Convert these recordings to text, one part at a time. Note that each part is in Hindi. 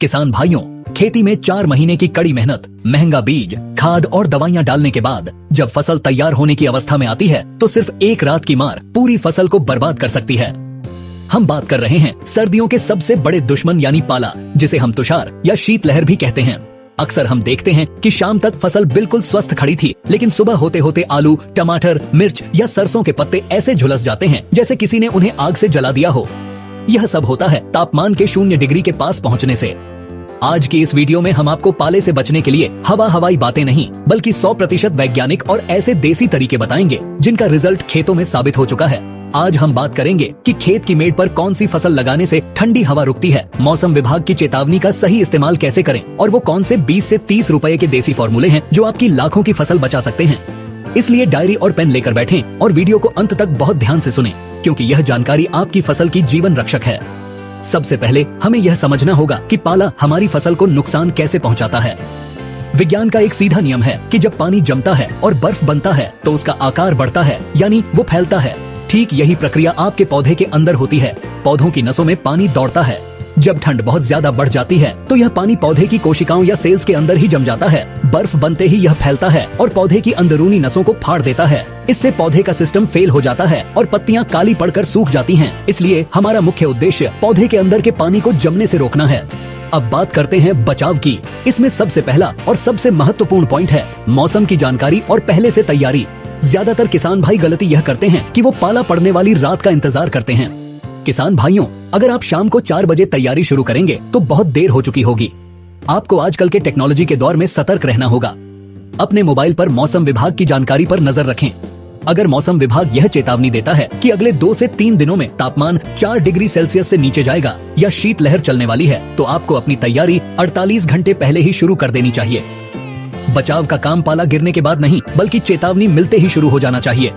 किसान भाइयों, खेती में 4 महीने की कड़ी मेहनत, महंगा बीज, खाद और दवाइयां डालने के बाद जब फसल तैयार होने की अवस्था में आती है तो सिर्फ एक रात की मार पूरी फसल को बर्बाद कर सकती है। हम बात कर रहे हैं सर्दियों के सबसे बड़े दुश्मन यानी पाला, जिसे हम तुषार या शीतलहर भी कहते हैं। अक्सर हम देखते हैं कि शाम तक फसल बिल्कुल स्वस्थ खड़ी थी, लेकिन सुबह होते होते आलू, टमाटर, मिर्च या सरसों के पत्ते ऐसे झुलस जाते हैं जैसे किसी ने उन्हें आग से जला दिया हो। यह सब होता है तापमान के 0 डिग्री के पास पहुंचने से। आज की इस वीडियो में हम आपको पाले से बचने के लिए हवाई बातें नहीं बल्कि 100% वैज्ञानिक और ऐसे देसी तरीके बताएंगे जिनका रिजल्ट खेतों में साबित हो चुका है। आज हम बात करेंगे कि खेत की मेड़ पर कौन सी फसल लगाने से ठंडी हवा रुकती है, मौसम विभाग की चेतावनी का सही इस्तेमाल कैसे करें और वो कौन से 20 से 30 रुपए के देसी फॉर्मूले हैं जो आपकी लाखों की फसल बचा सकते हैं। इसलिए डायरी और पेन लेकर बैठें और वीडियो को अंत तक बहुत ध्यान से सुनें, क्योंकि यह जानकारी आपकी फसल की जीवन रक्षक है। सबसे पहले हमें यह समझना होगा कि पाला हमारी फसल को नुकसान कैसे पहुंचाता है। विज्ञान का एक सीधा नियम है कि जब पानी जमता है और बर्फ बनता है तो उसका आकार बढ़ता है, यानी वो फैलता है। ठीक यही प्रक्रिया आपके पौधे के अंदर होती है। पौधों की नसों में पानी दौड़ता है। जब ठंड बहुत ज्यादा बढ़ जाती है तो यह पानी पौधे की कोशिकाओं या सेल्स के अंदर ही जम जाता है। बर्फ बनते ही यह फैलता है और पौधे की अंदरूनी नसों को फाड़ देता है। इससे पौधे का सिस्टम फेल हो जाता है और पत्तियां काली पड़कर सूख जाती हैं। इसलिए हमारा मुख्य उद्देश्य पौधे के अंदर के पानी को जमने से रोकना है। अब बात करते हैं बचाव की। इसमें सबसे पहला और सबसे महत्वपूर्ण पॉइंट है मौसम की जानकारी और पहले से तैयारी। ज्यादातर किसान भाई गलती यह करते हैं कि वो पाला पड़ने वाली रात का इंतजार करते हैं। किसान भाइयों, अगर आप शाम को 4 बजे तैयारी शुरू करेंगे तो बहुत देर हो चुकी होगी। आपको आजकल के टेक्नोलॉजी के दौर में सतर्क रहना होगा। अपने मोबाइल पर मौसम विभाग की जानकारी पर नजर रखें। अगर मौसम विभाग यह चेतावनी देता है कि अगले 2 से 3 दिनों में तापमान 4 डिग्री सेल्सियस से नीचे जाएगा या शीतलहर चलने वाली है, तो आपको अपनी तैयारी 48 घंटे पहले ही शुरू कर देनी चाहिए। बचाव का काम पाला गिरने के बाद नहीं बल्कि चेतावनी मिलते ही शुरू हो जाना चाहिए।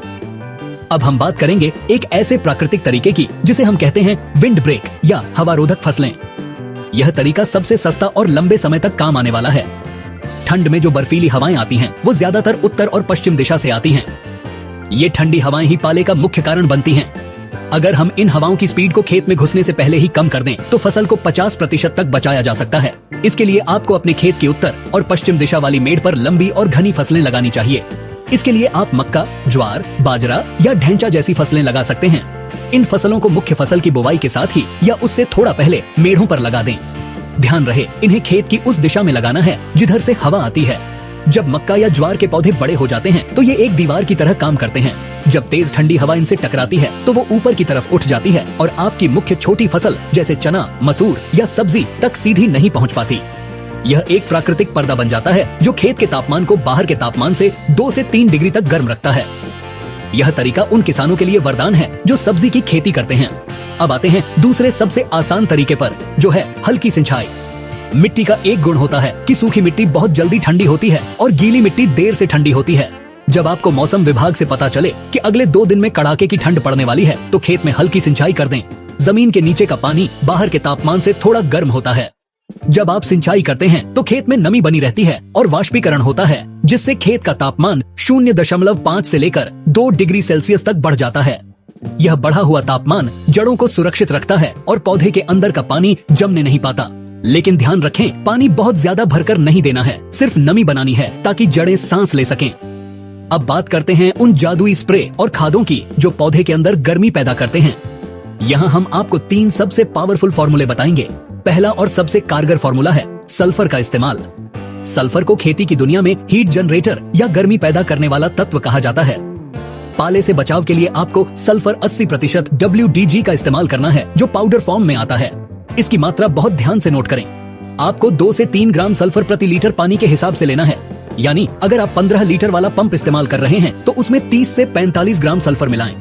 अब हम बात करेंगे एक ऐसे प्राकृतिक तरीके की जिसे हम कहते हैं विंड ब्रेक या हवारोधक फसलें। यह तरीका सबसे सस्ता और लंबे समय तक काम आने वाला है। ठंड में जो बर्फीली हवाएं आती हैं, वो ज्यादातर उत्तर और पश्चिम दिशा से आती हैं। ये ठंडी हवाएं ही पाले का मुख्य कारण बनती हैं। अगर हम इन हवाओं की स्पीड को खेत में घुसने से पहले ही कम कर दें तो फसल को 50% तक बचाया जा सकता है। इसके लिए आपको अपने खेत के उत्तर और पश्चिम दिशा वाली मेड़ पर लंबी और घनी फसलें लगानी चाहिए। इसके लिए आप मक्का, ज्वार, बाजरा या ढैंचा जैसी फसलें लगा सकते हैं। इन फसलों को मुख्य फसल की बुवाई के साथ ही या उससे थोड़ा पहले मेढ़ों पर लगा दें। ध्यान रहे, इन्हें खेत की उस दिशा में लगाना है जिधर से हवा आती है। जब मक्का या ज्वार के पौधे बड़े हो जाते हैं तो ये एक दीवार की तरह काम करते हैं। जब तेज ठंडी हवा इनसे टकराती है तो वो ऊपर की तरफ उठ जाती है और आपकी मुख्य छोटी फसल जैसे चना, मसूर या सब्जी तक सीधी नहीं पहुंच पाती। यह एक प्राकृतिक पर्दा बन जाता है जो खेत के तापमान को बाहर के तापमान से 2 से 3 डिग्री तक गर्म रखता है। यह तरीका उन किसानों के लिए वरदान है जो सब्जी की खेती करते हैं। अब आते हैं दूसरे सबसे आसान तरीके पर, जो है हल्की सिंचाई। मिट्टी का एक गुण होता है कि सूखी मिट्टी बहुत जल्दी ठंडी होती है और गीली मिट्टी देर से ठंडी होती है। जब आपको मौसम विभाग से पता चले कि अगले 2 दिन में कड़ाके की ठंड पड़ने वाली है तो खेत में हल्की सिंचाई कर दें। जमीन के नीचे का पानी बाहर के तापमान से थोड़ा गर्म होता है। जब आप सिंचाई करते हैं तो खेत में नमी बनी रहती है और वाष्पीकरण होता है, जिससे खेत का तापमान 0.5 से लेकर 2 डिग्री सेल्सियस तक बढ़ जाता है। यह बढ़ा हुआ तापमान जड़ों को सुरक्षित रखता है और पौधे के अंदर का पानी जमने नहीं पाता। लेकिन ध्यान रखें, पानी बहुत ज्यादा भरकर नहीं देना है, सिर्फ नमी बनानी है ताकि जड़ें सांस ले सकें। अब बात करते हैं उन जादुई स्प्रे और खादों की जो पौधे के अंदर गर्मी पैदा करते हैं। यहाँ हम आपको 3 सबसे पावरफुल फॉर्मूले बताएंगे। पहला और सबसे कारगर फॉर्मूला है सल्फर का इस्तेमाल। सल्फर को खेती की दुनिया में हीट जनरेटर या गर्मी पैदा करने वाला तत्व कहा जाता है। पाले से बचाव के लिए आपको सल्फर 80% WDG का इस्तेमाल करना है, जो पाउडर फॉर्म में आता है। इसकी मात्रा बहुत ध्यान से नोट करें। आपको 2 से 3 ग्राम सल्फर प्रति लीटर पानी के हिसाब से लेना है। यानी अगर आप 15 लीटर वाला पंप इस्तेमाल कर रहे हैं तो उसमें 30 से 45 ग्राम सल्फर मिलाएं।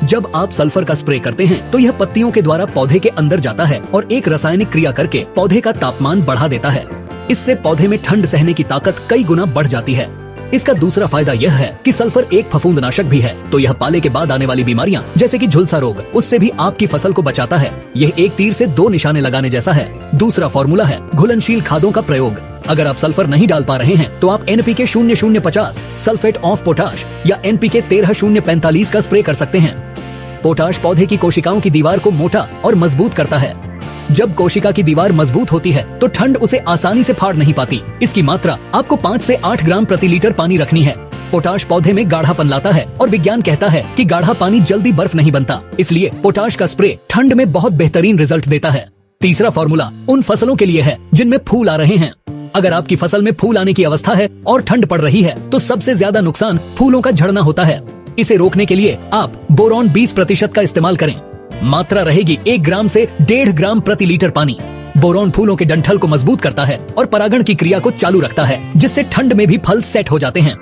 जब आप सल्फर का स्प्रे करते हैं तो यह पत्तियों के द्वारा पौधे के अंदर जाता है और एक रासायनिक क्रिया करके पौधे का तापमान बढ़ा देता है। इससे पौधे में ठंड सहने की ताकत कई गुना बढ़ जाती है। इसका दूसरा फायदा यह है कि सल्फर एक फफूंदनाशक भी है, तो यह पाले के बाद आने वाली बीमारियां जैसे कि झुलसा रोग, उससे भी आपकी फसल को बचाता है। यह एक तीर से 2 निशाने लगाने जैसा है। दूसरा फॉर्मूला है घुलनशील खादों का प्रयोग। अगर आप सल्फर नहीं डाल पा रहे हैं तो आप NPK 0050, सल्फेट ऑफ पोटाश या NPK 13045 का स्प्रे कर सकते हैं। पोटाश पौधे की कोशिकाओं की दीवार को मोटा और मजबूत करता है। जब कोशिका की दीवार मजबूत होती है तो ठंड उसे आसानी से फाड़ नहीं पाती। इसकी मात्रा आपको 5 से 8 ग्राम प्रति लीटर पानी रखनी है। पोटाश पौधे में गाढ़ापन लाता है और विज्ञान कहता है कि गाढ़ा पानी जल्दी बर्फ नहीं बनता, इसलिए पोटाश का स्प्रे ठंड में बहुत बेहतरीन रिजल्ट देता है। तीसरा फॉर्मूला उन फसलों के लिए है जिनमें फूल आ रहे हैं। अगर आपकी फसल में फूल आने की अवस्था है और ठंड पड़ रही है तो सबसे ज्यादा नुकसान फूलों का झड़ना होता है। इसे रोकने के लिए आप बोरॉन 20% का इस्तेमाल करें। मात्रा रहेगी 1 ग्राम से 1.5 ग्राम प्रति लीटर पानी। बोरॉन फूलों के डंठल को मजबूत करता है और परागण की क्रिया को चालू रखता है, जिससे ठंड में भी फल सेट हो जाते हैं।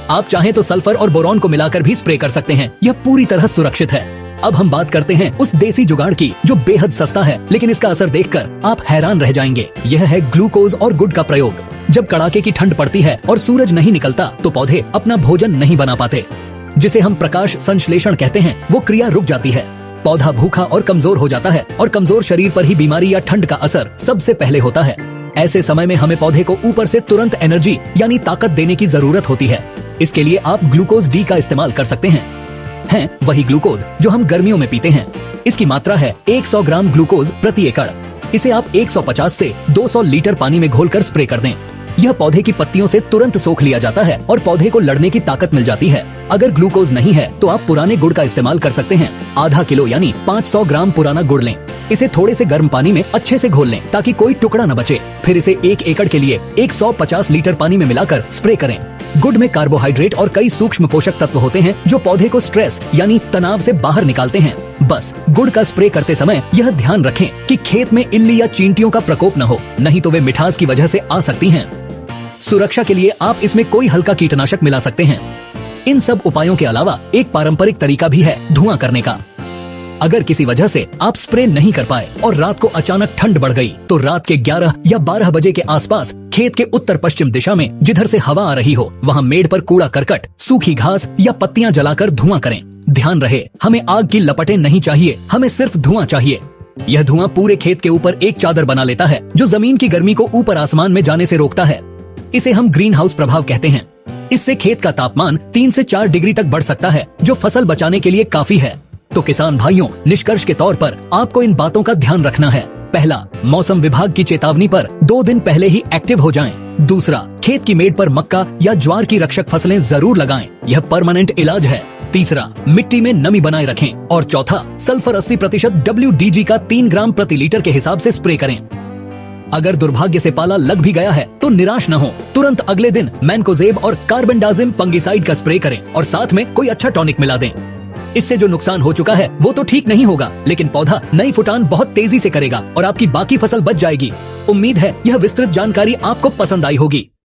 आप चाहें तो सल्फर और बोरॉन को मिलाकर भी स्प्रे कर सकते हैं। यह पूरी तरह सुरक्षित है। अब हम बात करते हैं उस देसी जुगाड़ की जो बेहद सस्ता है, लेकिन इसका असर देखकर आप हैरान रह जाएंगे। यह है ग्लूकोज और गुड़ का प्रयोग। जब कड़ाके की ठंड पड़ती है और सूरज नहीं निकलता तो पौधे अपना भोजन नहीं बना पाते, जिसे हम प्रकाश संश्लेषण कहते हैं। वो क्रिया रुक जाती है, पौधा भूखा और कमजोर हो जाता है और कमजोर शरीर पर ही बीमारी या ठंड का असर सबसे पहले होता है। ऐसे समय में हमें पौधे को ऊपर से तुरंत एनर्जी यानी ताकत देने की जरूरत होती है। इसके लिए आप ग्लूकोज डी का इस्तेमाल कर सकते हैं वही ग्लूकोज जो हम गर्मियों में पीते हैं। इसकी मात्रा है 100 ग्राम ग्लूकोज प्रति एकड़। इसे आप 150 से 200 लीटर पानी में घोलकर स्प्रे कर दें। यह पौधे की पत्तियों से तुरंत सोख लिया जाता है और पौधे को लड़ने की ताकत मिल जाती है। अगर ग्लूकोज नहीं है तो आप पुराने गुड़ का इस्तेमाल कर सकते हैं। आधा किलो यानी 500 ग्राम पुराना गुड़ लें। इसे थोड़े से गर्म पानी में अच्छे से घोल लें ताकि कोई टुकड़ा न बचे। फिर इसे 1 एकड़ के लिए 150 लीटर पानी में मिलाकर स्प्रे करें। गुड़ में कार्बोहाइड्रेट और कई सूक्ष्म पोषक तत्व होते हैं जो पौधे को स्ट्रेस यानी तनाव से बाहर निकालते हैं। बस गुड़ का स्प्रे करते समय यह ध्यान रखें कि खेत में इल्ली या चींटियों का प्रकोप न हो, नहीं तो वे मिठास की वजह से आ सकती हैं। सुरक्षा के लिए आप इसमें कोई हल्का कीटनाशक मिला सकते हैं। इन सब उपायों के अलावा एक पारंपरिक तरीका भी है धुआं करने का। अगर किसी वजह से आप स्प्रे नहीं कर पाए और रात को अचानक ठंड बढ़ गई तो रात के 11 या 12 बजे के आसपास खेत के उत्तर पश्चिम दिशा में जिधर से हवा आ रही हो वहाँ मेड़ पर कूड़ा करकट, सूखी घास या पत्तियां जलाकर धुआं करें। ध्यान रहे, हमें आग की लपटें नहीं चाहिए, हमें सिर्फ धुआं चाहिए। यह धुआं पूरे खेत के ऊपर एक चादर बना लेता है जो जमीन की गर्मी को ऊपर आसमान में जाने से रोकता है। इसे हम ग्रीन हाउस प्रभाव कहते हैं। इससे खेत का तापमान 3 से 4 डिग्री तक बढ़ सकता है, जो फसल बचाने के लिए काफी है। तो किसान भाइयों, निष्कर्ष के तौर पर आपको इन बातों का ध्यान रखना है। पहला, मौसम विभाग की चेतावनी पर 2 दिन पहले ही एक्टिव हो जाएं। दूसरा, खेत की मेड़ पर मक्का या ज्वार की रक्षक फसलें जरूर लगाएं, यह परमानेंट इलाज है। तीसरा, मिट्टी में नमी बनाए रखें। और चौथा, सल्फर 80% WDG का 3 ग्राम प्रति लीटर के हिसाब से स्प्रे करें। अगर दुर्भाग्य से पाला लग भी गया है तो निराश न हो, तुरंत अगले दिन मैनकोजेब और कार्बेंडाजिम फंगिसाइड का स्प्रे करें और साथ में कोई अच्छा टॉनिक मिला दें। इससे जो नुकसान हो चुका है वो तो ठीक नहीं होगा, लेकिन पौधा नई फुटान बहुत तेजी से करेगा और आपकी बाकी फसल बच जाएगी। उम्मीद है यह विस्तृत जानकारी आपको पसंद आई होगी।